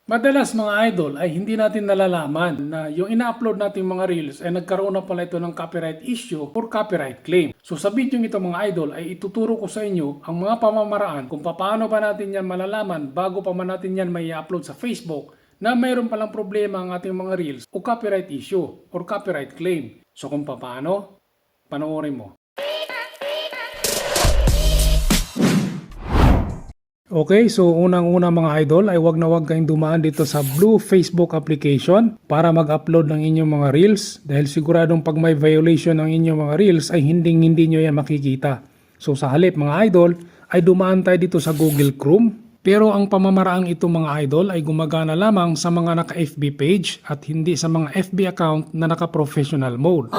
Madalas mga idol ay hindi natin nalalaman na yung ina-upload natin mga reels ay nagkaroon na pala ito ng copyright issue or copyright claim. So sa video ito mga idol ay ituturo ko sa inyo ang mga pamamaraan kung paano ba natin yan malalaman bago pa man natin yan may upload sa Facebook na mayroon palang problema ang ating mga reels o copyright issue or copyright claim. So kung paano, panoorin mo. Okay, so unang-una mga idol ay wag na wag kayong dumaan dito sa Blue Facebook application para mag-upload ng inyong mga reels dahil siguradong pag may violation ng inyong mga reels ay hindi nyo yan makikita. So sa halip mga idol ay dumaan tayo dito sa Google Chrome, pero ang pamamaraang ito mga idol ay gumagana lamang sa mga naka-FB page at hindi sa mga FB account na naka-professional mode.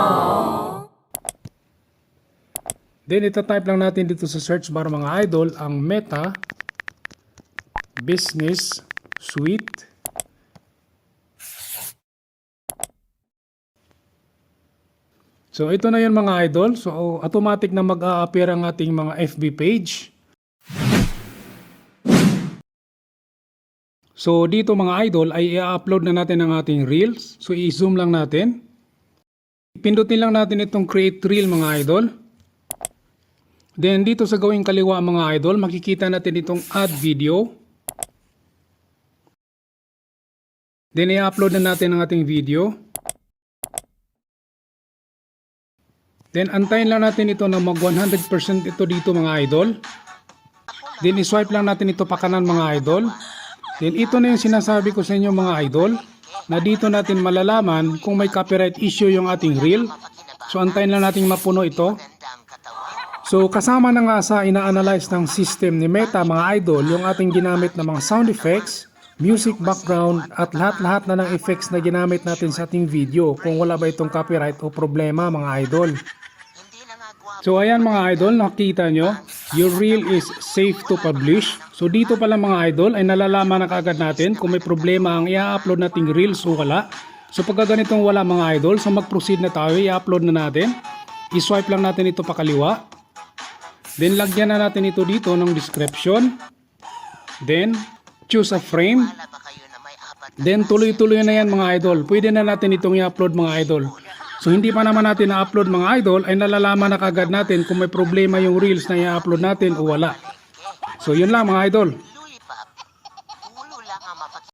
Then ita-type lang natin dito sa search bar mga idol ang Meta Business Suite. So ito na yun mga idol. So automatic na mag-a-appear ang ating mga FB page. So dito mga idol ay i-upload na natin ang ating reels. So i-zoom lang natin. Pindutin lang natin itong create reel mga idol. Then dito sa gawing kaliwa mga idol makikita natin itong add video. Then i-upload na natin ang ating video. Then antayin lang natin ito na mag 100% ito dito mga idol. Then i-swipe lang natin ito pa kanan mga idol. Then ito na yung sinasabi ko sa inyo mga idol na dito natin malalaman kung may copyright issue yung ating reel. So antayin lang natin mapuno ito. So kasama na nga sa ina-analyze ng system ni Meta mga idol yung ating ginamit na mga sound effects, music background at lahat-lahat na ng effects na ginamit natin sa ating video kung wala ba itong copyright o problema mga idol. So ayan mga idol, nakita nyo, your reel is safe to publish. So dito pala mga idol ay nalalaman na kaagad natin kung may problema ang i-upload nating reels o wala. So pagka ganitong wala mga idol, so mag-proceed na tayo, i-upload na natin. I-swipe lang natin ito pa kaliwa. Then lagyan na natin ito dito ng description. Then choose a frame. Then tuloy-tuloy na yan mga idol. Pwede na natin itong i-upload mga idol. So hindi pa naman natin na-upload mga idol ay nalalaman na kagad natin kung may problema yung reels na i-upload natin o wala. So yun lang mga idol.